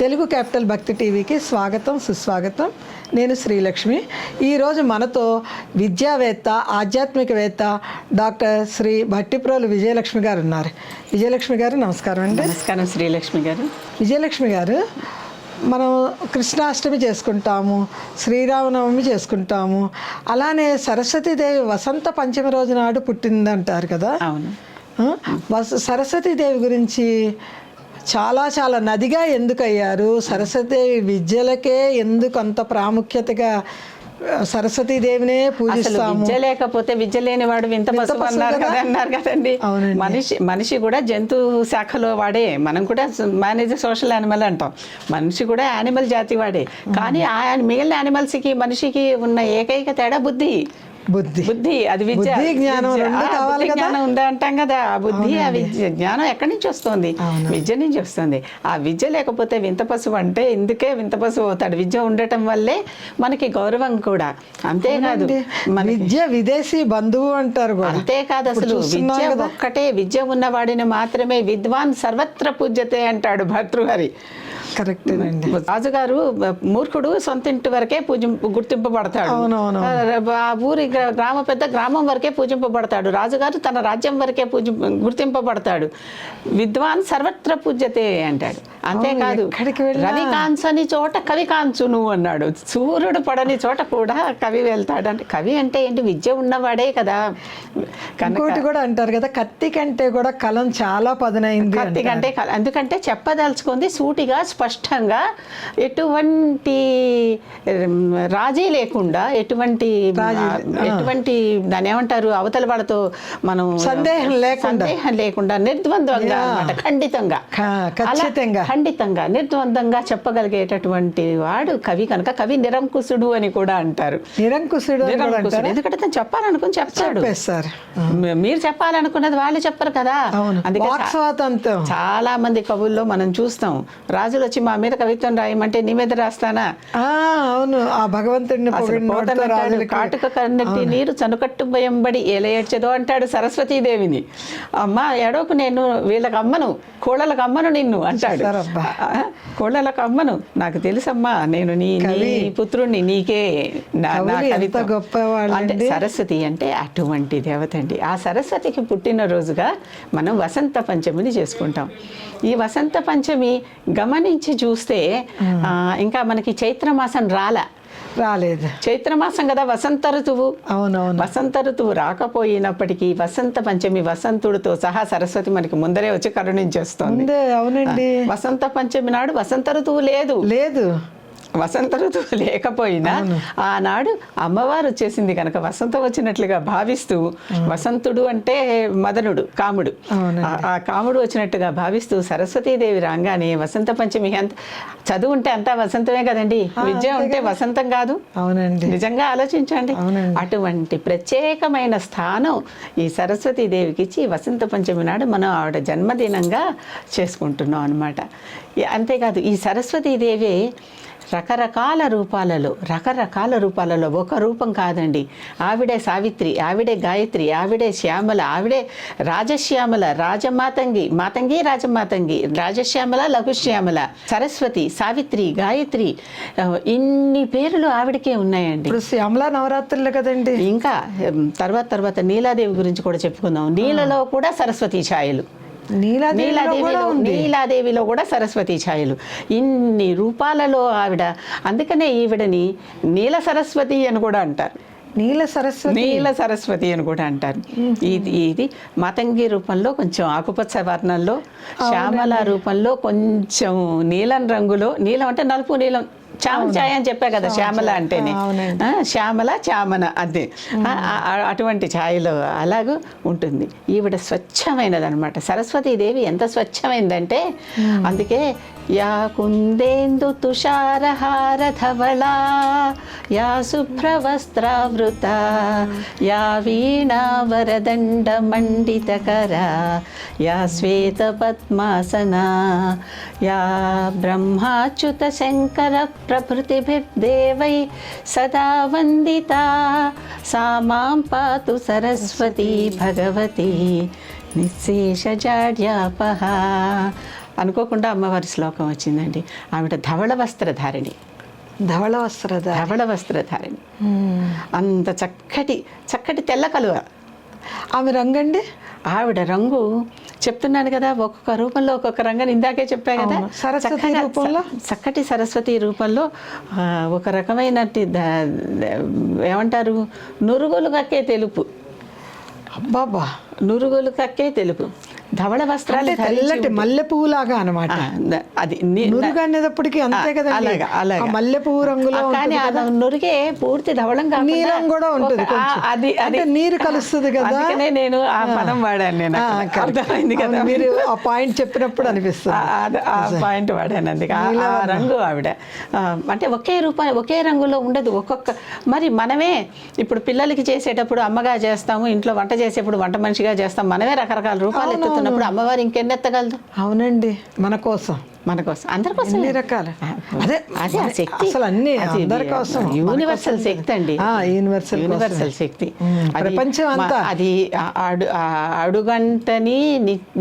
Telugu capital భక్తి టీవీకి స్వాగతం, సుస్వాగతం. నేను శ్రీలక్ష్మి. ఈరోజు మనతో విద్యావేత్త, ఆధ్యాత్మికవేత్త డాక్టర్ శ్రీ భట్టిప్రోలు విజయలక్ష్మి గారు ఉన్నారు. విజయలక్ష్మి గారు నమస్కారం అండి. నమస్కారం శ్రీలక్ష్మి గారు. విజయలక్ష్మి గారు, మనం కృష్ణాష్టమి చేసుకుంటాము, శ్రీరామనవమి చేసుకుంటాము, అలానే సరస్వతీదేవి వసంత పంచమి రోజు నాడు పుట్టిందంటారు కదా. అవును. సరస్వతీదేవి గురించి చాలా నదిగా ఎందుకు అయ్యారు, సరస్వతీదేవి విద్యలకే ఎందుకు అంత ప్రాముఖ్యతగా సరస్వతీదేవినే పూజిస్తాము? విద్య లేకపోతే విద్య లేని వాడు వింత పశువు అన్నారు కదండి. మనిషి కూడా జంతు శాఖలో వాడే, మనం కూడా మేనేజ్ సోషల్ యానిమల్ అంటాం. మనిషి కూడా యానిమల్ జాతి వాడే. కానీ ఆ మిగిలిన యానిమల్స్కి మనిషికి ఉన్న ఏకైక తేడా బుద్ధి. అది విద్య, జ్ఞానం ఉందా అంటాం కదా. ఆ బుద్ధి, ఆ విద్య, జ్ఞానం ఎక్కడి నుంచి వస్తుంది? విద్య నుంచి వస్తుంది. ఆ విద్య లేకపోతే వింత పశువు అంటే ఇందుకే వింత పశువు అవుతాడు. విద్య ఉండటం వల్లే మనకి గౌరవం కూడా. అంతేకాదు, విద్య విదేశీ బంధువు అంటారు. అంతేకాదు, అసలు విద్య ఒక్కటే, విద్య ఉన్నవాడిని మాత్రమే విద్వాన్ సర్వత్ర పూజ్యతే అంటాడు భర్తృహరి. కరెక్ట్ అండి. రాజుగారు మూర్ఖుడు సొంత ఇంటి వరకే గుర్తింపబడతాడు. ఆ ఊరి గ్రామ పెద్ద గ్రామం వరకే పూజింపబడతాడు. రాజుగారు తన రాజ్యం వరకే గుర్తింపబడతాడు. విద్వాన్ సర్వత్ర పూజ్యతే అంటాడు. అంతేకాదు, రవి కాంచని చోట కవి కాంచును అన్నాడు. సూర్యుడు పడని చోట కూడా కవి వెళ్తాడు. అంటే కవి అంటే ఏంటి? విద్య ఉన్నవాడే కదా. ఇంకోటి కూడా అంటారు కదా, కత్తి కంటే కూడా కలం చాలా పదునైంది. కత్తి కంటే ఎందుకంటే చెప్పదలుచుకుంది సూటిగా, స్పష్టంగా, ఎటువంటి రాజీ లేకుండా, ఎటువంటి దాని ఏమంటారు, అవతల వాళ్ళతో మనం సందేహం లేకుండా నిర్ద్వంద్వంగా అన్నమాట, ఖండితంగా నిర్ద్వంద్వంగా చెప్పగలిగేటటువంటి వాడు కవి. కనుక కవి నిరంకుశుడు అని కూడా అంటారు. నిరంకుశుడు ఎందుకంటే తను చెప్పాలనుకుని చెప్తాడు. మీరు చెప్పాలనుకున్నది వాళ్ళు చెప్పరు కదా. అందుకే చాలా మంది కవుల్లో మనం చూస్తాం, రాజులు వచ్చి మా మీద కవిత్వం రాయమంటే నీ మీద రాస్తానా? అవును, ఆ భగవంతుడిని కాటుక కన్నట్టి నీరు చనుకట్టు భయంబడి ఎలా ఏడ్చదో అంటాడు సరస్వతీదేవిని. అమ్మ ఎడోకు, నేను వీళ్ళకి అమ్మను, కోళ్ళలకు అమ్మను నిన్ను అంటాడు. కోళ్ళలకు అమ్మను, నాకు తెలుసమ్మా, నేను నీ పుత్రుణ్ణి, నీకే అంటే. సరస్వతి అంటే అటువంటి దేవత అండి. ఆ సరస్వతికి పుట్టినరోజుగా మనం వసంత పంచమిని చేసుకుంటాం. ఈ వసంత పంచమి గమనించి చూస్తే ఇంకా మనకి చైత్రమాసం రాలేదు. చైత్రమాసం కదా వసంత ఋతువు. అవునవును. వసంత ఋతువు రాకపోయినప్పటికీ వసంత పంచమి వసంతుడితో సహా సరస్వతి మనకి ముందరే వచ్చి కరుణించేస్తుంది. అవునండి. వసంత పంచమి నాడు వసంత ఋతువు లేదు. వసంత ఋతువు లేకపోయినా ఆనాడు అమ్మవారు వచ్చేసింది కనుక వసంతం వచ్చినట్లుగా భావిస్తూ, వసంతుడు అంటే మదనుడు, కాముడు, ఆ కాముడు వచ్చినట్టుగా భావిస్తూ సరస్వతీదేవి రాగానే వసంత పంచమి. చదువు ఉంటే అంతా వసంతమే కదండి, విద్య ఉంటే వసంతం కాదు. అవునండి, నిజంగా ఆలోచించండి. అటువంటి ప్రత్యేకమైన స్థానం ఈ సరస్వతీదేవికి ఇచ్చి వసంత పంచమి నాడు మనం ఆవిడ జన్మదినంగా చేసుకుంటున్నాం అన్నమాట. అంతేకాదు, ఈ సరస్వతీదేవి రకరకాల రూపాలలో ఒక రూపం కాదండి. ఆవిడే సావిత్రి, ఆవిడే గాయత్రి, ఆవిడే శ్యామల, ఆవిడే రాజశ్యామల, మాతంగి రాజమాతంగి, రాజశ్యామల, లఘుశ్యామల, సరస్వతి, సావిత్రి, గాయత్రి, ఇన్ని పేర్లు ఆవిడకే ఉన్నాయండి. ఇప్పుడు శ్యామల నవరాత్రులు కదండి. ఇంకా తర్వాత నీలాదేవి గురించి కూడా చెప్పుకుందాం. నీలలో కూడా సరస్వతి ఛాయలు, నీలాదేవిలో కూడా సరస్వతి ఛాయలు, ఇన్ని రూపాలలో ఆవిడ. అందుకనే ఈవిడని నీల సరస్వతి అని కూడా అంటారు. నీల సరస్వతి అని కూడా అంటారు. ఇది మాతంగి రూపంలో కొంచెం ఆకుపచ్చ వర్ణంలో, శ్యామల రూపంలో కొంచెం నీలం రంగులో, నీలం అంటే నలుపు నీలం, ఛాయ అని చెప్పా కదా, శ్యామల అంటేనే శ్యామల, చామన, అదే అటువంటి ఛాయలో అలాగూ ఉంటుంది. ఈవిడ స్వచ్ఛమైనది అనమాట. సరస్వతీదేవి ఎంత స్వచ్ఛమైందంటే, అందుకే యా కుందేందు తుషారహార ధవళా, యా శుభ్రవస్త్రావృత, యా వీణా వరదండ మండితకరా, యా శ్వేత పద్మాసనా, యా బ్రహ్మాచ్యుత శంకర ప్రభృతిభిర్దేవై సదా వందితా, సా మాం పాతు సరస్వతీ భగవతి నిశ్శేషజాడ్యాపహ. అనుకోకుండా అమ్మవారి శ్లోకం వచ్చిందండి. ఆవిడ ధవళ వస్త్రధారిణి. ధవళ వస్త్రధారి. ధవళ వస్త్రధారిణి. అంత చక్కటి తెల్ల కలువ. ఆమె రంగండి? ఆవిడ రంగు చెప్తున్నాను కదా, ఒక్కొక్క రూపంలో ఒక్కొక్క రంగని ఇందాకే చెప్పా కదా. సరస్వతి రూపంలో, చక్కటి సరస్వతి రూపంలో ఒక రకమైన ఏమంటారు, నురుగులు కక్కే తెలుపు. అబ్బాబా, నురుగులు కక్కే తెలుపు. ధవళ వస్త్రాలు, తెల్లటి మల్లె పువ్వు లాగా అనమాట. అది నురుగు అనేటప్పటికి అంతే కదా, అలాగా మల్లె పువ్వు రంగులో. కానీ నురిగే పూర్తి ధవళం కాదు, నీలం కూడా ఉంటుంది. అది నీరు కలుస్తుంది కదా. అందుకనే నేను ఆ పదం వాడాను. నేను అర్థమైంది కదా, మీరు ఆ పాయింట్ చెప్పినప్పుడు అనిపిస్తుంది. ఆ పాయింట్ వాడాను. అందుకే ఆ రంగు ఆవిడ అంటే ఒకే రంగులో ఉండదు. మరి మనమే ఇప్పుడు పిల్లలకి చేసేటప్పుడు అమ్మగా చేస్తాము, ఇంట్లో వంట చేసేప్పుడు వంట మనిషిగా చేస్తాం, మనమే రకరకాల రూపాలు ఎత్తుతున్నప్పుడు అమ్మవారు ఇంకెన్ని ఎత్తగలదు? అవునండి, మన కోసం అందరి కోసం, అన్ని రకాల. అదే ఆ శక్తి అసలు అన్ని అందరి కోసం. యూనివర్సల్ శక్తి అండి, యూనివర్సల్ శక్తి. ప్రపంచం అంతా అది అడుగంటని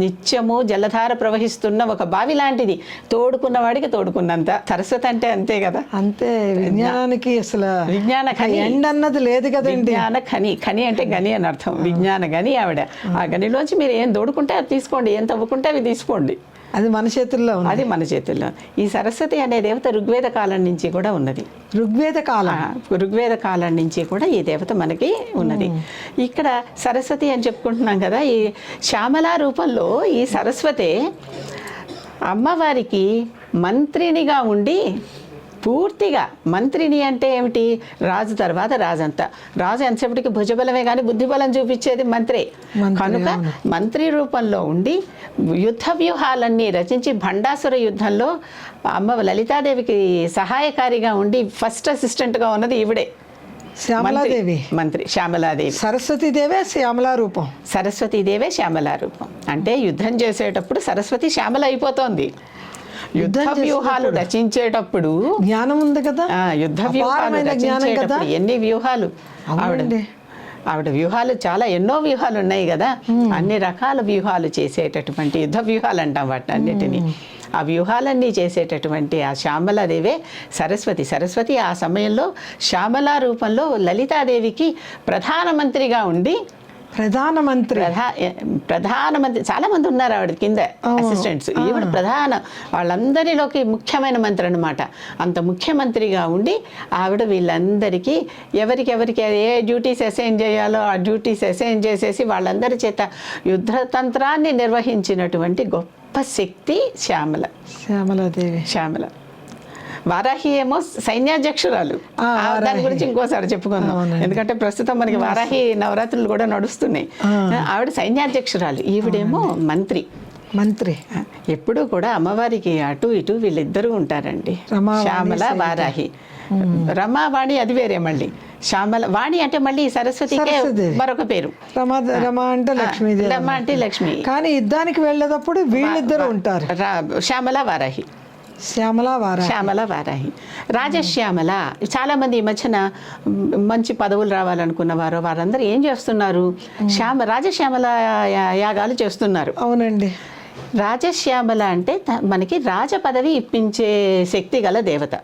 నిత్యము జలధార ప్రవహిస్తున్న ఒక బావి లాంటిది. తోడుకున్న వాడికి తోడుకున్నంత. సరస్వతి అంటే అంతే కదా. అంతే, విజ్ఞానానికి అసలు విజ్ఞాన ఖని ఎండ్ అన్నది లేదు కదండి. విజ్ఞాన ఖని అంటే గని అని అర్థం. విజ్ఞాన గని ఆవిడ. ఆ గనిలోంచి మీరు ఏం దోడుకుంటే అది తీసుకోండి, ఏం తవ్వుకుంటే అవి తీసుకోండి. అది మన చేతుల్లో ఉంది. అది మన చేతుల్లో. ఈ సరస్వతి అనే దేవత ఋగ్వేద కాలం నుంచి కూడా ఉన్నది. ఋగ్వేద కాలం నుంచి కూడా ఈ దేవత మనకి ఉన్నది. ఇక్కడ సరస్వతి అని చెప్పుకుంటున్నాం కదా, ఈ శ్యామలా రూపంలో ఈ సరస్వతి అమ్మవారికి మంత్రినిగా ఉండి, పూర్తిగా మంత్రిని అంటే ఏమిటి, రాజు తర్వాత రాజంతా. రాజు ఎంతసేపటికి భుజబలమే కానీ బుద్ధిబలం చూపించేది మంత్రే. కనుక మంత్రి రూపంలో ఉండి యుద్ధ వ్యూహాలన్నీ రచించి భండాసుర యుద్ధంలో అమ్మ లలితాదేవికి సహాయకారిగా ఉండి ఫస్ట్ అసిస్టెంట్గా ఉన్నది ఈవిడే, శ్యామలాదేవి. మంత్రి శ్యామలాదేవి. సరస్వతీదేవే శ్యామలా రూపం. సరస్వతీదేవే శ్యామలా రూపం. అంటే యుద్ధం చేసేటప్పుడు సరస్వతి శ్యామల అయిపోతోంది. యుద్ధ వ్యూహాలు రచించేటప్పుడు జ్ఞానం ఉంది కదా. యుద్ధ వ్యూహాలు రచించేటప్పుడు ఎన్ని వ్యూహాలు ఆవిడ వ్యూహాలు ఎన్నో వ్యూహాలు ఉన్నాయి కదా. అన్ని రకాల వ్యూహాలు చేసేటటువంటి యుద్ధ వ్యూహాలు అంటాం వాటిని అన్నిటినీ. ఆ వ్యూహాలన్నీ చేసేటటువంటి ఆ శ్యామలాదేవే సరస్వతి ఆ సమయంలో శ్యామలా రూపంలో లలితాదేవికి ప్రధానమంత్రిగా ఉండి, ప్రధానమంత్రి చాలా మంది ఉన్నారు ఆవిడ కింద అసిస్టెంట్స్. ఈవిడ వాళ్ళందరిలోకి ముఖ్యమైన మంత్రి అనమాట. అంత ముఖ్యమంత్రిగా ఉండి ఆవిడ వీళ్ళందరికీ ఎవరికి ఏ డ్యూటీస్ అసైన్ చేయాలో ఆ డ్యూటీస్ అసైన్ చేసేసి వాళ్ళందరి చేత యుద్ధతంత్రాన్ని నిర్వహించినటువంటి గొప్ప శక్తి శ్యామలాదేవి. వారాహి ఏమో సైన్యాధ్యక్షురాలు. దాని గురించి ఇంకోసారి చెప్పుకుందాం, ఎందుకంటే ప్రస్తుతం మనకి వారాహి నవరాత్రులు కూడా నడుస్తున్నాయి. ఆవిడ సైన్యాధ్యక్షురాలు, ఈవిడేమో మంత్రి. ఎప్పుడూ కూడా అమ్మవారికి అటు ఇటు వీళ్ళిద్దరూ ఉంటారండి, శ్యామల వారాహి. రమావాణి అది వేరే మళ్ళీ. వాణి అంటే మళ్ళీ సరస్వతికే మరొక పేరు. రమ అంటే లక్ష్మి. కానీ యుద్ధానికి వెళ్ళేటప్పుడు వీళ్ళిద్దరు ఉంటారు, శ్యామల వారాహి. రాజశ్యామల. చాలా మంది ఈ మధ్యన మంచి పదవులు రావాలనుకున్న వారందరూ ఏం చేస్తున్నారు, రాజశ్యామల యాగాలు చేస్తున్నారు. అవునండి. రాజశ్యామల అంటే మనకి రాజ పదవి ఇప్పించే శక్తి గల దేవత.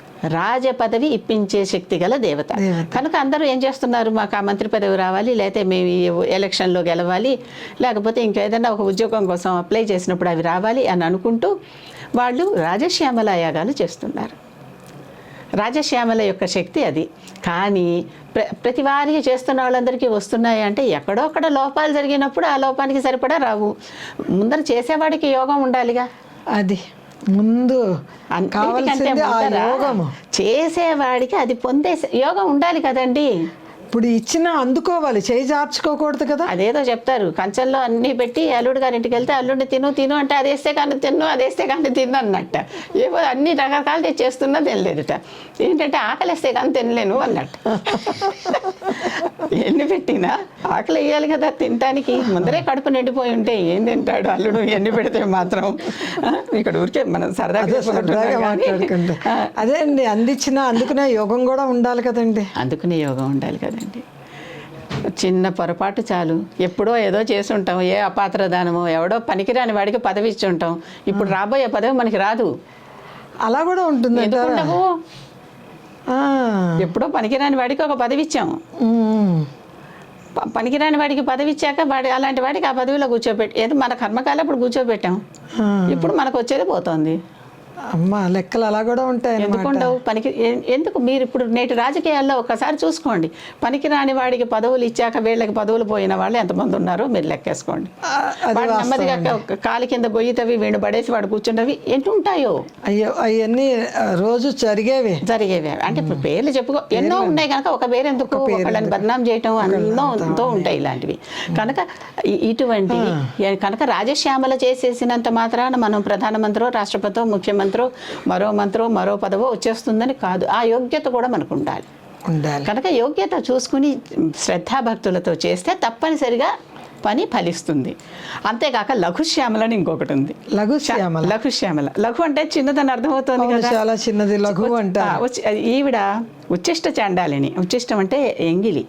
కనుక అందరూ ఏం చేస్తున్నారు, మాకు ఆ మంత్రి పదవి రావాలి, లేకపోతే మేము ఎలక్షన్లో గెలవాలి, లేకపోతే ఇంకేదైనా ఒక ఉద్యోగం కోసం అప్లై చేసినప్పుడు అవి రావాలి అని అనుకుంటూ వాళ్ళు రాజశ్యామల యాగాలు చేస్తున్నారు. రాజశ్యామల యొక్క శక్తి అది. కానీ ప్రతి వారికి చేస్తున్న వాళ్ళందరికీ వస్తున్నాయి అంటే ఎక్కడో అక్కడ లోపాలు జరిగినప్పుడు ఆ లోపానికి సరిపడా రావు. ముందర చేసేవాడికి యోగం ఉండాలిగా. అది ముందు చేసేవాడికి అది పొందే యోగం ఉండాలి కదండి. ఇప్పుడు ఇచ్చిన అందుకోవాలి, చేయి జార్చుకోకూడదు కదా. అదేదో చెప్తారు, కంచంలో అన్నీ పెట్టి అల్లుడు గారి ఇంటికి వెళ్తే అల్లుడిని తిను అంటే అదేస్తే కానీ అదేస్తే కానీ తిన్ను అన్నట్ట. ఏవో అన్ని రకరకాలు చేస్తున్నా తినలేదుట. ఏంటంటే ఆకలిస్తే కానీ తినలేను అన్నట్టు. ఎన్ని పెట్టినా ఆకలి వేయాలి కదా తినటానికి. ముందరే కడుపు నిండిపోయి ఉంటే ఏం తింటాడు అల్లుడు, ఎన్ని పెడితే మాత్రం. ఇక్కడ ఊరికే మనం సరదాగా మాట్లాడుకుంటాం. అదే అండి, అందుకునే యోగం కూడా ఉండాలి కదండి. చిన్న పొరపాటు చాలు, ఎప్పుడో ఏదో చేసి ఉంటాం, ఏ అపాత్ర దానమో, ఎవడో పనికిరాని వాడికి పదవి ఇచ్చి ఉంటాం. ఇప్పుడు రాబోయే పదవి మనకి రాదు. అలా కూడా ఉంటుంది. ఎందుకు ఉండవు? ఎప్పుడో పనికిరాని వాడికి ఒక పదవి ఇచ్చాము. పనికిరాని వాడికి పదవి ఇచ్చాక అలాంటి వాడికి ఆ పదవిలో కూర్చోబెట్టి, ఏదో మన కర్మకాలం ఇప్పుడు కూర్చోబెట్టాం, ఇప్పుడు మనకు వచ్చేది పోతుంది. అమ్మ లెక్కలు అలా కూడా ఉంటాయి. ఎందుకు ఉండవు? ఎందుకు మీరు ఇప్పుడు నేటి రాజకీయాల్లో ఒకసారి చూసుకోండి, పనికిరాని వాడికి పదవులు ఇచ్చాక వీళ్ళకి పదవులు పోయిన వాళ్ళు ఎంతమంది ఉన్నారో మీరు లెక్కేసుకోండి. వాడు నెమ్మదిగా కాలి కింద గొయ్యితవి వీడు పడేసి వాడు కూర్చుంటవి ఎటు ఉంటాయో. అయ్యో అవన్నీ రోజు జరిగేవి. అంటే ఇప్పుడు పేర్లు చెప్పుకో, ఎన్నో ఉన్నాయి కనుక ఒక పేరు ఎందుకు, వాళ్ళని బదనాం చేయటం ఎన్నో ఉంటాయి ఇలాంటివి. కనుక ఇటువంటివి కనుక రాజశ్యామల చేసేసినంత మాత్రాన మనం ప్రధానమంత్రో, రాష్ట్రపతిో, ముఖ్యమంత్రి, మరో పదవో వచ్చేస్తుందని కాదు. ఆ యోగ్యత కూడా మనకు ఉండాలి. కనుక యోగ్యత చూసుకుని శ్రద్ధాభక్తులతో చేస్తే తప్పనిసరిగా పని ఫలిస్తుంది. అంతేకాక లఘుశ్యామలని ఇంకొకటి ఉంది. లఘుశ్యామల లఘు అంటే చిన్నదని అర్థమవుతుంది కదా, చాలా చిన్నది లఘు అంటే. ఈవిడ ఉచ్చిష్ట చాండాలిని. ఉచ్చిష్టం అంటే ఎంగిలి.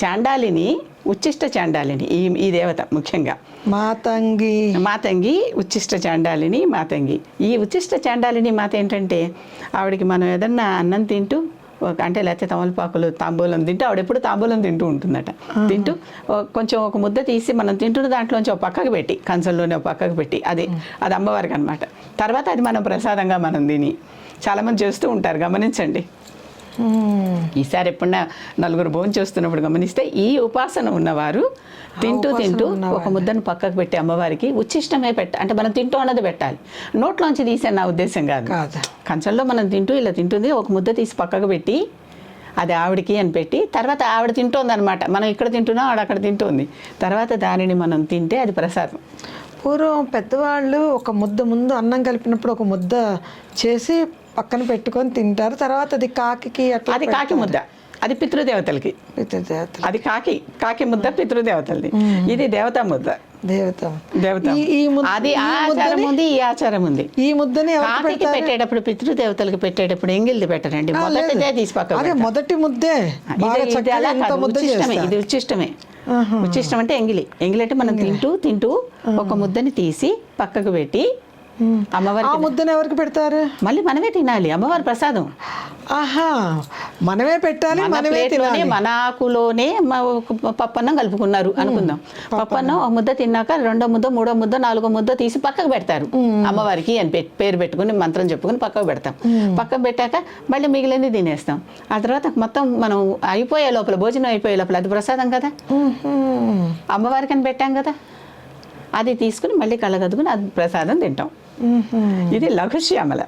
చాండాలిని, ఉచ్చిష్ట చాండాలిని ఈ దేవత ముఖ్యంగా. మాతంగి ఉచ్చిష్ట చాండాలిని మాతంగి. ఈ ఉచ్చిష్ట చాండాలిని మాత ఏంటంటే, ఆవిడకి మనం ఏదన్నా అన్నం తింటూ అంటే లేకపోతే తమలపాకులు తాంబూలం తింటూ, ఆవిడ ఎప్పుడు తాంబూలం తింటూ ఉంటుందట. తింటూ కొంచెం ఒక ముద్ద తీసి మనం తింటున్న దాంట్లోంచి ఒక పక్కకు పెట్టి, కంచంలోనే ఒక పక్కకు పెట్టి, అది అమ్మవారికి అనమాట. తర్వాత అది మనం ప్రసాదంగా మనం తిని చాలామంది చేస్తూ ఉంటారు, గమనించండి. ఈసారి ఎప్పుడన్నా నలుగురు భోజనం చేస్తున్నప్పుడు గమనిస్తే ఈ ఉపాసన ఉన్నవారు తింటూ ఒక ముద్దను పక్కకు పెట్టి అమ్మవారికి ఉచ్చిష్టమే అంటే మనం తింటూ అన్నది పెట్టాలి, నోట్లోంచి తీసే నా ఉద్దేశం కాదు. కంచంలో మనం తింటూ ఇలా తింటుంది, ఒక ముద్ద తీసి పక్కకు పెట్టి అది ఆవిడకి అని పెట్టి, తర్వాత ఆవిడ తింటోంది అనమాట. మనం ఇక్కడ తింటున్నాం, ఆవిడ అక్కడ తింటుంది. తర్వాత దానిని మనం తింటే అది ప్రసాదం. పూర్వం పెద్దవాళ్ళు ఒక ముద్ద ముందు అన్నం కలిపినప్పుడు ఒక ముద్ద చేసి పక్కన పెట్టుకొని తింటారు. తర్వాత అది కాకి అట్లా, అది కాకి ముద్ద, అది పితృదేవతలకి. అది కాకి ముద్ద పితృదేవతలది. ఇది దేవతా ముద్ద. అది ఆచారం ఉంది, ఈ ఆచారం ఉంది. ఈ ముద్దని కాకి పెట్టేటప్పుడు, పితృదేవతలకు పెట్టేటప్పుడు ఎంగిల్ది పెట్టరండి, మొదటిదే తీసి పక్క. మొదటి ముద్దే ఇది ఉచ్చిష్టమే. ఉచ్చిష్టం అంటే ఎంగిలి అంటే మనం తింటూ ఒక ముద్దని తీసి పక్కకు పెట్టి అమ్మవారి ముద్దని ఎవరికి పెడతారు? మళ్ళీ మనమే తినాలి, అమ్మవారి ప్రసాదం. ఆహా, మనమే పెట్టాలి, మన ఆకులోనే పప్పన్నం కలుపుకున్నారు అనుకుందాం. పప్పన్నం ఒక ముద్ద తిన్నాక 2వ ముద్ద, 3వ ముద్ద, 4వ ముద్ద తీసి పక్కకు పెడతారు అమ్మవారికి అని పేరు పెట్టుకుని మంత్రం చెప్పుకుని పక్కకు పెడతాం. పక్కకు పెట్టాక మళ్ళీ మిగిలింది తినేస్తాం. ఆ తర్వాత మొత్తం మనం అయిపోయే లోపల, భోజనం అయిపోయే లోపల అది ప్రసాదం కదా, అమ్మవారికి అని పెట్టాం కదా, అది తీసుకుని మళ్ళీ కళ్ళగద్దుకుని అది ప్రసాదం తింటాం. ఇది లఘుశ్యామల.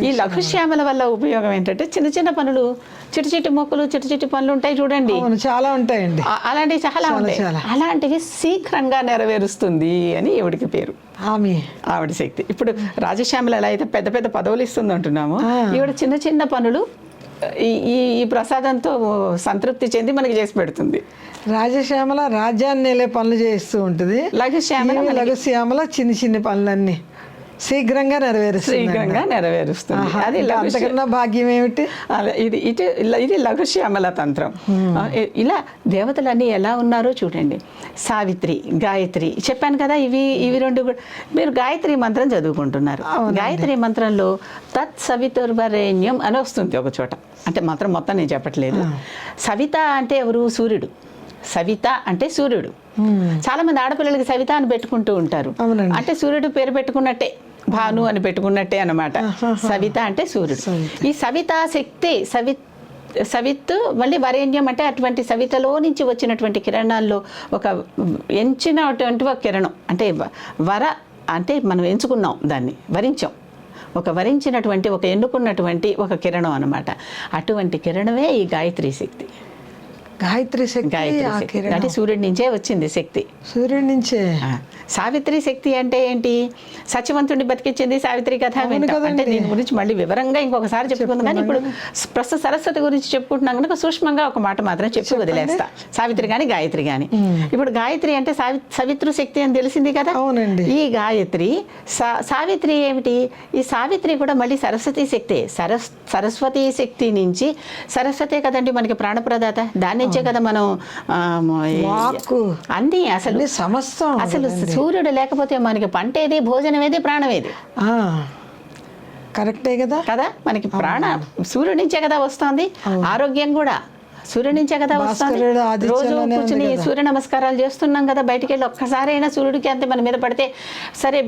ఈ లఘుశ్యామల వల్ల ఉపయోగం ఏంటంటే, చిన్న పనులు, చిట్టి మొక్కలు, చిట్టి పనులు ఉంటాయి చూడండి, చాలా ఉంటాయండి. అలాంటివి చాలా ఉంటాయి. అలాంటివి శీఘ్రంగా నెరవేరుస్తుంది అని ఈవిడికి పేరు, ఆవిడ శక్తి. ఇప్పుడు రాజశ్యామల ఎలా అయితే పెద్ద పెద్ద పదవులు ఇస్తుంది అంటున్నామో, ఈవిడ చిన్న పనులు ఈ ప్రసాదంతో సంతృప్తి చెంది మనకి చేసి పెడుతుంది. రాజశ్యామల రాజ్యాన్ని నెలే పనులు చేస్తూ ఉంటుంది. లఘుశ్యామల చిన్న పనులన్నీ శీఘ్రంగా నెరవేరుస్తుంది. అది అంతకన్నా భాగ్యం ఏమిటి? ఇది లఘుశ్యామల తంత్రం. ఇలా దేవతలన్నీ ఎలా ఉన్నారో చూడండి. సావిత్రి, గాయత్రి చెప్పాను కదా, ఇవి రెండు కూడా. మీరు గాయత్రి మంత్రం చదువుకుంటున్నారు. గాయత్రి మంత్రంలో తత్ సవితుర్వరేణ్యం అని వస్తుంది ఒక చోట. అంటే మంత్రం మొత్తం నేను చెప్పట్లేదు. సవిత అంటే ఎవరు? సూర్యుడు. సవిత అంటే సూర్యుడు. చాలా మంది ఆడపిల్లలకి సవిత అని పెట్టుకుంటూ ఉంటారు. అంటే సూర్యుడు పేరు పెట్టుకున్నట్టే, భాను అని పెట్టుకున్నట్టే అన్నమాట. సవిత అంటే సూర్యుడు. ఈ సవితా శక్తి సవిత్ మళ్ళీ వరేణ్యం అంటే అటువంటి సవితలో నుంచి వచ్చినటువంటి కిరణాల్లో ఒక ఎంచినటువంటి ఒక కిరణం. అంటే అంటే మనం ఎంచుకున్నాం, దాన్ని వరించాం, ఒక వరించినటువంటి, ఒక ఎన్నుకున్నటువంటి ఒక కిరణం అన్నమాట. అటువంటి కిరణమే ఈ గాయత్రి శక్తి. గాయత్రి శక్తి అంటే సూర్యుడి నుంచే వచ్చింది శక్తి. సూర్యుడి నుంచే. సావిత్రి శక్తి అంటే ఏంటి? సత్యవంతుడిని బతికించింది సావిత్రి కథ. అంటే దీని గురించి మళ్ళీ వివరంగా ఇంకొకసారి చెప్పుకుందాం. కానీ ఇప్పుడు ప్రస్తుత సరస్వతి గురించి చెప్పుకుంటున్నాం కనుక సూక్ష్మంగా ఒక మాట మాత్రం చెప్పి వదిలేస్తా. సావిత్రి కానీ గాయత్రి కానీ. ఇప్పుడు గాయత్రి అంటే సవితృ శక్తి అని తెలిసింది కదా. అవునండి. ఈ గాయత్రి సావిత్రి ఏమిటి? ఈ సావిత్రి కూడా మళ్ళీ సరస్వతి శక్తే. సరస్వతి శక్తి నుంచి, సరస్వతే కదండి మనకి ప్రాణప్రదాత, దాని నుంచే కదా మనం వాక్కు అన్నీ అసలు సమస్తం అసలు సూర్యుడు లేకపోతే మనకి పంట ఏది, భోజనం ఏది, ప్రాణం ఏది? కరెక్టే కదా కదా, మనకి సూర్యుడి నుంచే కదా వస్తుంది. ఆరోగ్యం కూడా సూర్యుడి నుంచే కదా వస్తుంది. రోజు కూర్చుని సూర్య నమస్కారాలు చేస్తున్నాం కదా, బయటికి వెళ్ళి ఒక్కసారి అయినా సూర్యుడికి అంతే మన మీద పడితే సరే.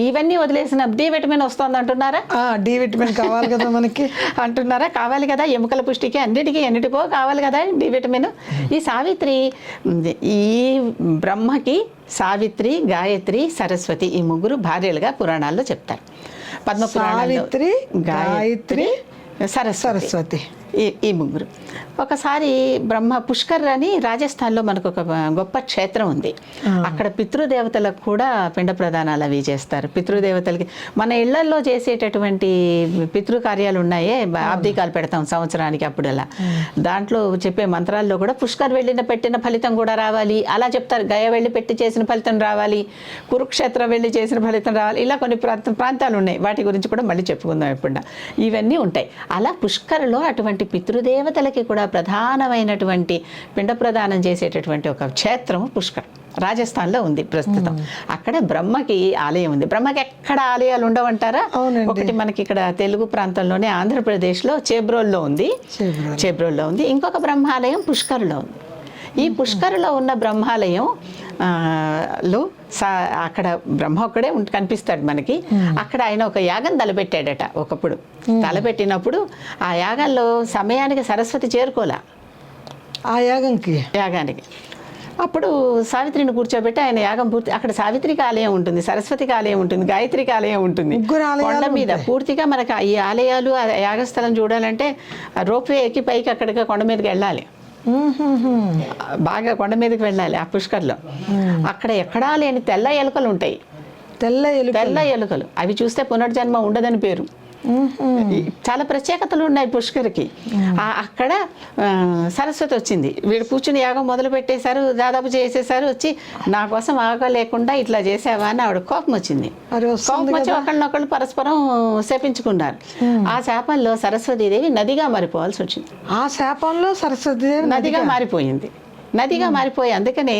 ఇవన్నీ వదిలేసిన డి విటమిన్ వస్తుంది అంటున్నారా? డి విటమిన్ కావాలి కదా మనకి అంటున్నారా? కావాలి కదా, ఎముకల పుష్టికి ఎన్నిటికో కావాలి కదా డి విటమిన్. ఈ సావిత్రి, ఈ బ్రహ్మకి సావిత్రి, గాయత్రి, సరస్వతి ఈ ముగ్గురు భార్యలుగా పురాణాల్లో చెప్తారు. పద్మ పురాణాల్లో సావిత్రి, గాయత్రి, సరస్వతి ఈ ముగ్గురు. ఒకసారి బ్రహ్మ పుష్కర్ అని రాజస్థాన్లో మనకు ఒక గొప్ప క్షేత్రం ఉంది. అక్కడ పితృదేవతలకు కూడా పిండ ప్రదానాలు అవి చేస్తారు. పితృదేవతలకి మన ఇళ్లల్లో చేసేటటువంటి పితృకార్యాలు ఉన్నాయే, ఆబ్దికాలు పెడతాం సంవత్సరానికి అప్పుడల్లా, దాంట్లో చెప్పే మంత్రాల్లో కూడా పుష్కర్ పెట్టిన ఫలితం కూడా రావాలి అలా చెప్తారు. గయ వెళ్ళి పెట్టి చేసిన ఫలితం రావాలి, కురుక్షేత్రం వెళ్ళి చేసిన ఫలితం రావాలి, ఇలా కొన్ని ప్రాంతాలు ఉన్నాయి. వాటి గురించి కూడా మళ్ళీ చెప్పుకుందాం ఇప్పుడు. ఇవన్నీ ఉంటాయి. అలా పుష్కర్లో అటువంటి పితృదేవతలకి కూడా ప్రధానమైనటువంటి పిండ ప్రదానం చేసేటటువంటి ఒక క్షేత్రం పుష్కర్ రాజస్థాన్లో ఉంది ప్రస్తుతం. అక్కడ బ్రహ్మకి ఆలయం ఉంది. బ్రహ్మకి ఎక్కడ ఆలయాలు ఉండవంటారా? ఒకటి మనకి ఇక్కడ తెలుగు ప్రాంతంలోనే ఆంధ్రప్రదేశ్లో చేబ్రోల్లో ఉంది. ఇంకొక బ్రహ్మాలయం పుష్కర్లో ఉంది. ఈ పుష్కర్లో ఉన్న బ్రహ్మాలయం లో అక్కడ బ్రహ్మ ఒక్కడే కనిపిస్తాడు మనకి. అక్కడ ఆయన ఒక యాగం తలపెట్టాడట ఒకప్పుడు. తలపెట్టినప్పుడు ఆ యాగంలో సమయానికి సరస్వతి చేరుకోలే ఆ యాగానికి. అప్పుడు సావిత్రిని కూర్చోబెట్టి ఆయన యాగం పూర్తి. అక్కడ సావిత్రికి ఆలయం ఉంటుంది, సరస్వతికి ఆలయం ఉంటుంది, గాయత్రికి ఆలయం ఉంటుంది. కొండ మీద పూర్తిగా మనకు ఈ ఆలయాలు, యాగస్థలం చూడాలంటే రోప్వే ఎక్కి పైకి అక్కడికి కొండ మీదకి వెళ్ళాలి. బాగా కొండ మీదకి వెళ్ళాలి. ఆ పుష్కర్లో అక్కడ ఎక్కడా లేని తెల్ల ఎలుకలు ఉంటాయి. తెల్ల ఎలుకలు అవి చూస్తే పునర్జన్మ ఉండదని పేరు. చాలా ప్రత్యేకతలు ఉన్నాయి పుష్కర్కి. అక్కడ సరస్వతి వచ్చింది. వీడు కూర్చుని యాగం మొదలు పెట్టేశారు, దాదాపు చేసేసారు. వచ్చి నా కోసం ఆగలేకుండా ఇట్లా చేసావా అని ఆవిడ కోపం వచ్చింది. కోపం వచ్చి ఒకళ్ళనొకళ్ళు పరస్పరం శాపించుకున్నారు. ఆ శాపంలో సరస్వతీదేవి నదిగా మారిపోవాల్సి వచ్చింది. ఆ శాపంలో సరస్వతీదేవి నదిగా మారిపోయి అందుకనే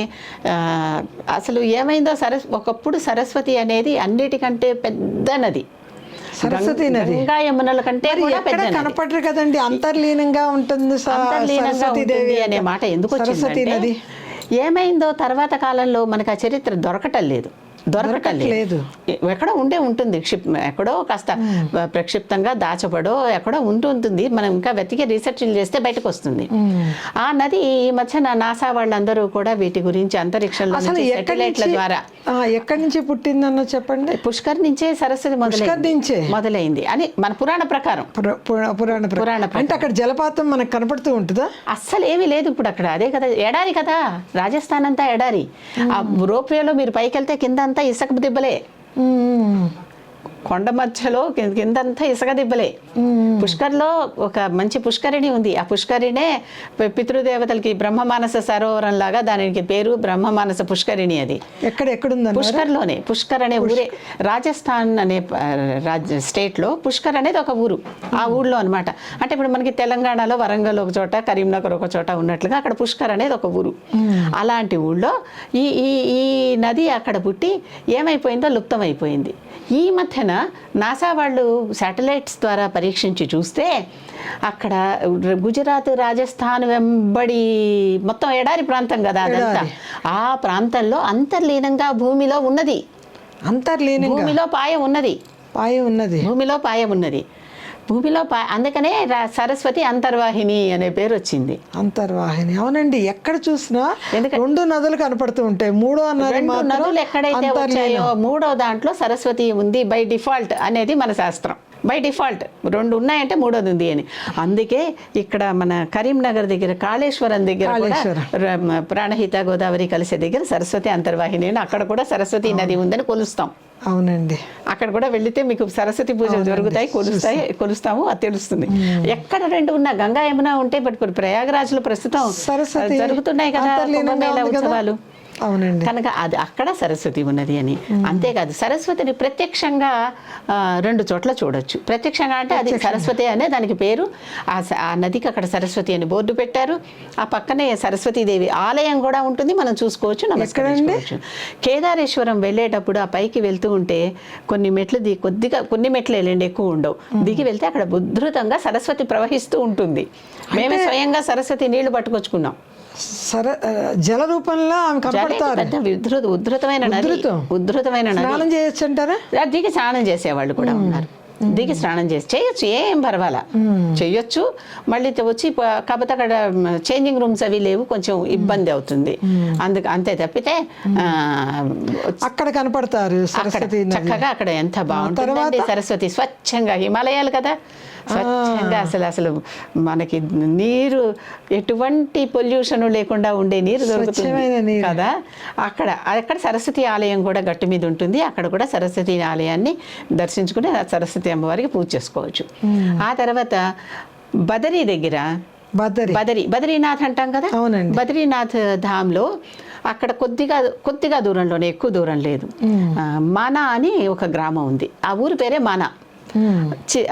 అసలు ఏమైందో ఒకప్పుడు సరస్వతి అనేది అన్నిటికంటే పెద్ద నది. సరస్వతి నది గంగా యమునల కంటే కూడా పెద్ద కనపడరు కదండి. అంతర్లీనంగా ఉంటుంది అనే మాట ఎందుకు వచ్చింది? ఏమైందో తర్వాత కాలంలో మనకు ఆ చరిత్ర దొరకటం లేదు. ఎక్కడో ఉంటుంది, ఎక్కడో కాస్త ప్రక్షిప్తంగా దాచబడో ఎక్కడో ఉంటుంది. మనం ఇంకా వెతికి రీసెర్చ్లు చేస్తే బయటకు వస్తుంది. ఆ నది ఈ మధ్యన నాసా వాళ్ళందరూ కూడా వీటి గురించి అంతరిక్షంలో శాటిలైట్ల ద్వారా ఎక్కడి నుంచి పుట్టిందన్న చెప్పండి. పుష్కర్ నుంచే సరస్వతి మొదలైంది అని మన పురాణ ప్రకారం. అంటే అక్కడ జలపాతం మనకు కనపడుతూ ఉంటుందా? అస్సలు ఏమీ లేదు ఇప్పుడు అక్కడ. అదే కదా ఎడారి కదా, రాజస్థాన్ అంతా ఎడారి. ఆ రోప్వేలో మీరు పైకి వెళ్తే కింద అంతా ఇసుక దిబ్బలే, కొండ మధ్యలో కిందంతా ఇసుక దిబ్బలే. పుష్కర్లో ఒక మంచి పుష్కరిణి ఉంది. ఆ పుష్కరిణే పితృదేవతలకి బ్రహ్మమానస సరోవరం లాగా దానికి పేరు బ్రహ్మమానస పుష్కరిణి. అది ఎక్కడుంది? పుష్కర్లోనే. పుష్కర్ అనే ఊరే రాజస్థాన్ అనే స్టేట్లో పుష్కర్ అనేది ఒక ఊరు. ఆ ఊళ్ళో అనమాట. అంటే ఇప్పుడు మనకి తెలంగాణలో వరంగల్ ఒక చోట, కరీంనగర్ ఒక చోట ఉన్నట్లుగా అక్కడ పుష్కర్ అనేది ఒక ఊరు. అలాంటి ఊళ్ళో ఈ ఈ నది అక్కడ పుట్టి ఏమైపోయిందో లుప్తమైపోయింది. ఈ మధ్యన నాసా వాళ్ళు శాటిలైట్స్ ద్వారా పరీక్షించి చూస్తే అక్కడ గుజరాత్, రాజస్థాన్ వెంబడి మొత్తం ఎడారి ప్రాంతం కదా అదంతా. ఆ ప్రాంతంలో అంతర్లీనంగా భూమిలో ఉన్నది. భూమిలో పాయ ఉన్నది. అందుకనే సరస్వతి అంతర్వాహిని అనే పేరు వచ్చింది. అంతర్వాహిని, అవునండి. ఎక్కడ చూసినా రెండు నదులు కనపడుతూ ఉంటాయి. నదులు ఎక్కడైతే వచ్చాయో మూడో దాంట్లో సరస్వతి ఉంది బై డిఫాల్ట్ అనేది మన శాస్త్రం. బై డిఫాల్ట్ రెండు ఉన్నాయంటే మూడోది ఉంది అని. అందుకే ఇక్కడ మన కరీంనగర్ దగ్గర కాళేశ్వరం దగ్గర కూడా ప్రాణహిత గోదావరి కలిసే దగ్గర సరస్వతి అంతర్వాహిని అని, అక్కడ కూడా సరస్వతి నది ఉందని కొలుస్తాం. అవునండి. అక్కడ కూడా వెళితే మీకు సరస్వతి పూజలు జరుగుతాయి, కొలుస్తాము, అది తెలుస్తుంది. ఎక్కడ రెండు ఉన్నా గంగా యమున ఉంటే ఇప్పుడు ప్రయాగరాజ్ లో ప్రస్తుతం జరుగుతున్నాయి కదా కుంభమేళా ఉత్సవాలు. అవునండి. కనుక అది అక్కడ సరస్వతి ఉన్నది అని. అంతేకాదు సరస్వతిని ప్రత్యక్షంగా 2 చోట్ల చూడొచ్చు. ప్రత్యక్షంగా అంటే అది సరస్వతి అనే దానికి పేరు. ఆ నదికి అక్కడ సరస్వతి అని బోర్డు పెట్టారు. ఆ పక్కనే సరస్వతీదేవి ఆలయం కూడా ఉంటుంది, మనం చూసుకోవచ్చు, నమస్కరించుకోవచ్చు. కేదారేశ్వరం వెళ్ళేటప్పుడు ఆ పైకి వెళ్తూ ఉంటే కొన్ని మెట్లు కొన్ని మెట్లు వెళ్ళండి, ఎక్కువ ఉండవు. దిగి వెళ్తే అక్కడ ఉద్ధృతంగా సరస్వతి ప్రవహిస్తూ ఉంటుంది. మేమే స్వయంగా సరస్వతి నీళ్లు పట్టుకొచ్చుకున్నాం. జల రూపంలో ఆమె కనపడతారు. ఉద్ధృతమైన నది, ఉద్ధృతమైన నది. స్నానం చేయొచ్చు అంటారా? దిగి స్నానం చేసేవాళ్ళు కూడా ఉన్నారు. దిగి స్నానం చేయొచ్చు, ఏం పర్వాలా, చెయ్యొచ్చు. మళ్ళీ వచ్చి కాకపోతే అక్కడ చేంజింగ్ రూమ్స్ అవి లేవు, కొంచెం ఇబ్బంది అవుతుంది. అంతే తప్పితే అక్కడ కనపడతారు సరస్వతి. చక్కగా అక్కడ ఎంత బాగుంటుంది సరస్వతి, స్వచ్ఛంగా, హిమాలయాలు కదా, స్వచ్ఛంగా అసలు మనకి నీరు ఎటువంటి పొల్యూషన్ లేకుండా ఉండే నీరు దొరుకుతుంది కదా. అక్కడ సరస్వతి ఆలయం కూడా గట్టు మీద ఉంటుంది. అక్కడ కూడా సరస్వతి ఆలయాన్ని దర్శించుకుని సరస్వతి అమ్మవారికి పూజ చేసుకోవచ్చు. ఆ తర్వాత బదరీ దగ్గర బద్రీనాథ్ అంటాం కదా. బద్రీనాథ్ ధామ్లో అక్కడ కొద్దిగా దూరంలోనే, ఎక్కువ దూరం లేదు, మానా అని ఒక గ్రామం ఉంది. ఆ ఊరి పేరే మానా.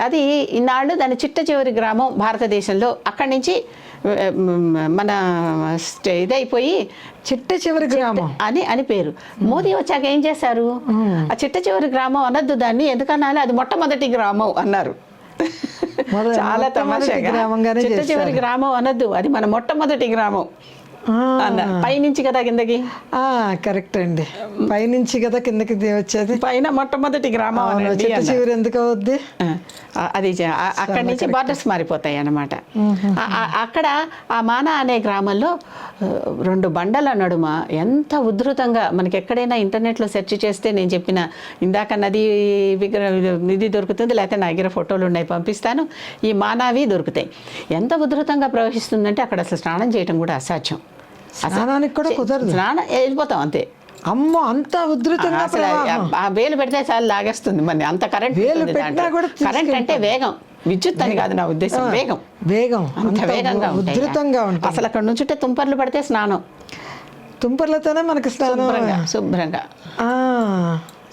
అది ఇన్నాళ్ళు దాని చిట్ట చివరి గ్రామం భారతదేశంలో. అక్కడి నుంచి మన ఇదైపోయి చిట్ట చివరి గ్రామం అని పేరు. మోదీ వచ్చాక ఏం చేశారు, ఆ చిట్ట చివరి గ్రామం అనొద్దు దాన్ని, ఎందుకన్నా అది మొట్టమొదటి గ్రామం అన్నారు. చాలా తమాషాగా చిట్ట చివరి గ్రామం అనొద్దు, అది మన మొట్టమొదటి గ్రామం అన్నారు. పైనుంచి కదా కిందకి. కరెక్ట్ అండి, పైనుంచి కదా కిందకి వచ్చేది. పైన మొట్టమొదటి గ్రామం చివరి ఎందుకు అవుద్ది, అది అక్కడి నుంచి బార్డర్స్ మారిపోతాయి అన్నమాట. అక్కడ ఆ మానా అనే గ్రామంలో 2 బండల నడుమ ఎంత ఉద్ధృతంగా, మనకి ఎక్కడైనా ఇంటర్నెట్లో సెర్చ్ చేస్తే నేను చెప్పిన ఇందాక నది ఇది దొరుకుతుంది, లేకపోతే నా దగ్గర ఫోటోలు ఉన్నాయి, పంపిస్తాను. ఈ మానావి దొరుకుతాయి. ఎంత ఉద్ధృతంగా ప్రవహిస్తుందంటే అక్కడ అసలు స్నానం చేయడం కూడా అసాధ్యం. స్నానానికి కూడా కుదరదు, స్నానం వెళ్ళిపోతాం అంతే. అమ్మో, అంత ఉధృతంగా ఆ వేలు పెడితే చాలా లాగేస్తుంది మరి, అంత కరెంట్. కరెంట్ అంటే వేగం, విద్యుత్ అని కాదు నా ఉద్దేశం, వేగం అంత వేగంగా ఉధృతంగా ఉంటుంది. అసలు అక్కడ నుంచుంటే తుంపర్లు పడితే స్నానం, తుంపర్లతోనే మనకి స్నానం శుభ్రంగా.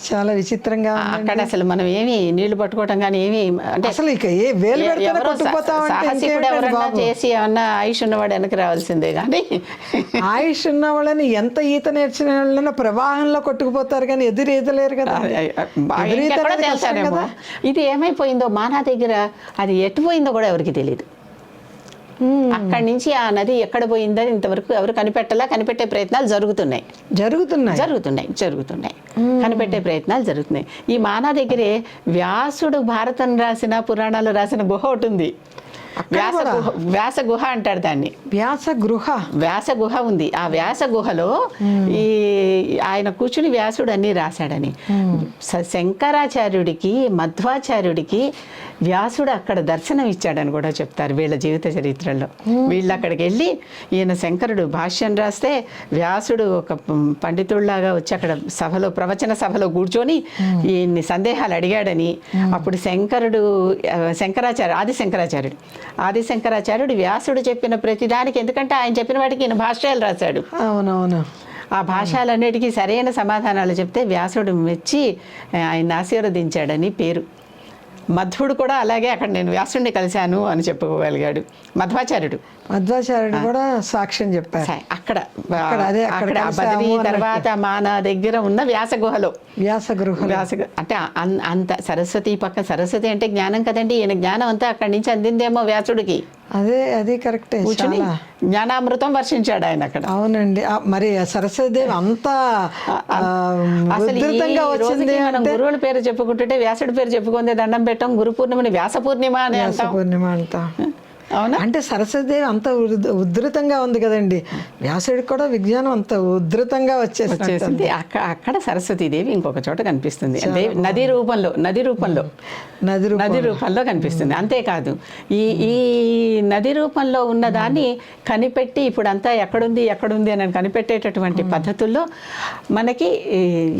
చాలా విచిత్రంగా అక్కడ అసలు మనం ఏమి నీళ్లు పట్టుకోవటం కానీ ఏమి, అంటే అసలు ఇక ఏ వేలు సాహసికుడు ఎవరన్నా చేసి ఏమన్నా ఆయుష్ ఉన్నవాడు వెనక్కి రావాల్సిందే. కానీ ఆయుష్ ఉన్న వాళ్ళని ఎంత ఈత నేర్చిన వాళ్ళని ప్రవాహంలో కొట్టుకుపోతారు కానీ ఎదురేదలేరు కదా. తెలుసారేమో ఇది ఏమైపోయిందో మానా దగ్గర, అది ఎటు పోయిందో కూడా ఎవరికి తెలియదు. అక్కడి నుంచి ఆ నది ఎక్కడ పోయిందని ఇంతవరకు ఎవరు కనిపెట్టే ప్రయత్నాలు జరుగుతున్నాయి. కనిపెట్టే ప్రయత్నాలు జరుగుతున్నాయి. ఈ మానా దగ్గరే వ్యాసుడు భారతం రాసిన, పురాణాలు రాసిన గుహ ఒకటి ఉంది. వ్యాస గుహ అంటారు దాన్ని. వ్యాస గుహ ఉంది. ఆ వ్యాస గుహలో ఈ ఆయన కూర్చుని వ్యాసుడు అన్ని రాశాడని. శంకరాచార్యుడికి, మధ్వాచార్యుడికి వ్యాసుడు అక్కడ దర్శనం ఇచ్చాడని కూడా చెప్తారు వీళ్ళ జీవిత చరిత్రలో. వీళ్ళు అక్కడికి వెళ్ళి, ఈయన శంకరుడు భాష్యం రాస్తే వ్యాసుడు ఒక పండితుడిలాగా వచ్చి అక్కడ ప్రవచన సభలో కూర్చొని ఈయన్ని సందేహాలు అడిగాడని. అప్పుడు ఆదిశంకరాచార్యుడు వ్యాసుడు చెప్పిన ప్రతిదానికి, ఎందుకంటే ఆయన చెప్పిన వాటికి ఈయన భాష్యాలు రాశాడు. అవునవును. ఆ భాషలన్నిటికీ సరైన సమాధానాలు చెప్తే వ్యాసుడు మెచ్చి ఆయన ఆశీర్వదించాడని పేరు. మధ్వుడు కూడా అలాగే అక్కడ నేను వ్యాసుడిని కలిశాను అని చెప్పుకోగలిగాడు. మధ్వాచార్యుడు కూడా సాక్ష్యం చెప్పారు. అక్కడ బద్రీ తర్వాత మానా దగ్గర ఉన్న వ్యాసగుహలో అంటే అంత సరస్వతి అంటే జ్ఞానం కదండి. ఈయన జ్ఞానం అంతా అక్కడి నుంచి అందిందేమో వ్యాసుడికి. అదే కరెక్టే. జ్ఞానామృతం వర్షించాడు ఆయన అక్కడ. అవునండి. మరి సరస్వతిదేవి అంత మనం గురువుల పేరు చెప్పుకుంటుంటే వ్యాసుడి పేరు చెప్పుకుందే దండం పెట్టాం. గురు పూర్ణిమని వ్యాస పూర్ణిమ అని అంటాం. అవునా? అంటే సరస్వతిదేవి అంత ఉధృతంగా ఉంది కదండి. వ్యాసుడికి కూడా విజ్ఞానం అంత ఉధృతంగా వచ్చేసింది. అక్కడ సరస్వతీదేవి ఇంకొక చోట కనిపిస్తుంది, నది రూపంలో కనిపిస్తుంది. అంతేకాదు ఈ నది రూపంలో ఉన్నదాన్ని కనిపెట్టి ఇప్పుడంతా ఎక్కడుంది అని కనిపెట్టేటటువంటి పద్ధతుల్లో మనకి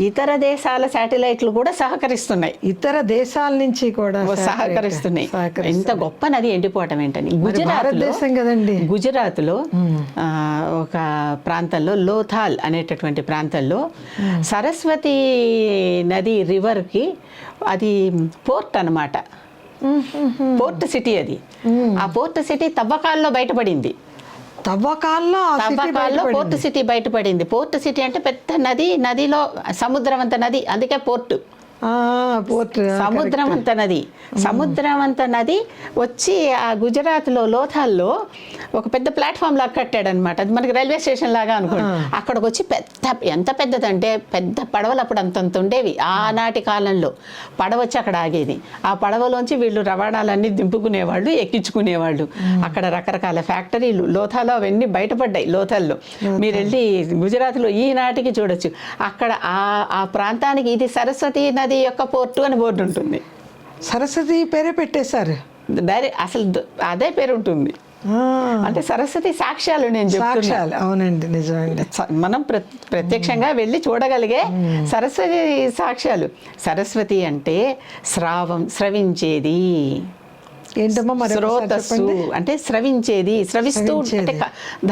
ఇతర దేశాల శాటిలైట్లు కూడా సహకరిస్తున్నాయి. ఇతర దేశాల నుంచి కూడా సహకరిస్తున్నాయి. ఇంత గొప్ప నది ఎండిపోవటం ఏంటని. భారతదేశం కదండి. గుజరాత్లో ఒక ప్రాంతంలో లోథాల్ అనేటటువంటి ప్రాంతంలో సరస్వతి నది రివర్కి అది పోర్ట్ అన్నమాట. పోర్ట్ సిటీ అది. ఆ పోర్ట్ సిటీ తవ్వకాల్లో బయటపడింది. తవ్వకాల్లో పోర్ట్ సిటీ బయటపడింది. పోర్ట్ సిటీ అంటే పెద్ద నది, నదిలో సముద్రవంత నది, అందుకే పోర్టు. సముద్రవంత నది. సముద్రవంత నది వచ్చి ఆ గుజరాత్లో లోథాల్లో ఒక పెద్ద ప్లాట్ఫామ్ లాగా కట్టాడనమాట. అది మనకి రైల్వే స్టేషన్ లాగా అనుకోండి. అక్కడికి వచ్చి ఎంత పెద్దదంటే పెద్ద పడవలు అప్పుడు అంతంత ఉండేవి. ఆనాటి కాలంలో పడవ వచ్చి అక్కడ ఆగేది. ఆ పడవలోంచి వీళ్ళు రవాణాలన్నీ దింపుకునేవాళ్ళు, ఎక్కించుకునేవాళ్ళు. అక్కడ రకరకాల ఫ్యాక్టరీలు లోథాలో అవన్నీ బయటపడ్డాయి. లోథాల్లో మీరు వెళ్ళి గుజరాత్లో ఈనాటికి చూడొచ్చు. అక్కడ ఆ ప్రాంతానికి ఇది సరస్వతి నది యొక్క పోర్టు అని బోర్డు ఉంటుంది. సరస్వతి పేరే పెట్టేశారు. అసలు అదే పేరు ఉంటుంది. అంటే సరస్వతి సాక్ష్యాలు నేను చెప్తున్నాను. అవునండి, నిజమండి. మనం ప్రత్యక్షంగా వెళ్ళి చూడగలిగే సరస్వతి సాక్ష్యాలు. సరస్వతి అంటే స్రవించేది. ఏంటమ్మా మరి? స్రోతస్సు అంటే స్రవించేది, స్రవిస్తూ అంటే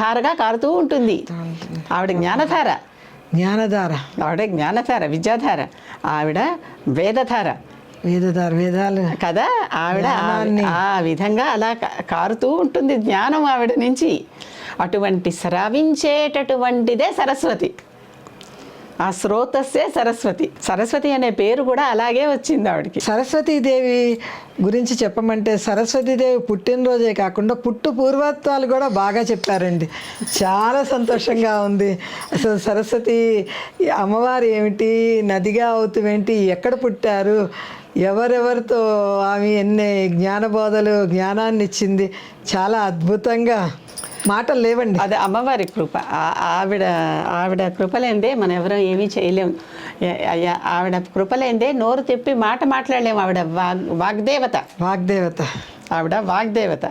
ధారగా కారుతూ ఉంటుంది. ఆవిడ జ్ఞానధార. ఆవిడ జ్ఞానధార, విద్యాధార. ఆవిడ వేదధార. వేదాలు కదా. ఆవిడ ఆ విధంగా అలా కారుతూ ఉంటుంది జ్ఞానం ఆవిడ నుంచి. అటువంటి స్రవించేటటువంటిదే సరస్వతి. ఆ స్రోతస్సే సరస్వతి. సరస్వతి అనే పేరు కూడా అలాగే వచ్చింది ఆవిడకి. సరస్వతీదేవి గురించి చెప్పమంటే సరస్వతీదేవి పుట్టినరోజే కాకుండా పూర్వత్వాలు కూడా బాగా చెప్పారండి. చాలా సంతోషంగా ఉంది. అసలు సరస్వతి అమ్మవారు ఏమిటి, నదిగా అవుతామేంటి, ఎక్కడ పుట్టారు, ఎవరెవరితో ఆమె ఎన్ని జ్ఞానబోధలు, జ్ఞానాన్ని ఇచ్చింది. చాలా అద్భుతంగా, మాటలు లేవండి. అది అమ్మవారి కృప. ఆవిడ కృపలేందే మనం ఎవరో ఏమీ చేయలేము. ఆవిడ కృపలేందే నోరు తిప్పి మాట మాట్లాడలేము. ఆవిడ వాగ్దేవత. ఆవిడ వాగ్దేవత,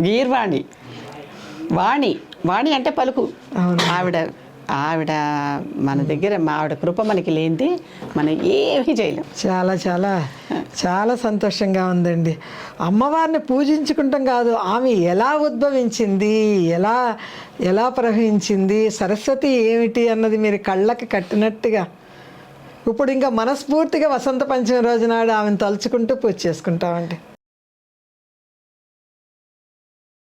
గీర్వాణి. వాణి అంటే పలుకు. ఆవిడ మన దగ్గర, ఆవిడ కృప మనకి లేనిది మనం ఏమీ చేయలేం. చాలా చాలా చాలా సంతోషంగా ఉందండి. అమ్మవారిని పూజించుకుంటాం కాదు, ఆమె ఎలా ఉద్భవించింది, ఎలా ప్రవహించింది, సరస్వతి ఏమిటి అన్నది మీరు కళ్ళకి కట్టినట్టుగా ఇప్పుడు ఇంకా మనస్ఫూర్తిగా వసంత పంచమి రోజు నాడు ఆమెను తలుచుకుంటూ పూజ చేసుకుంటామండి.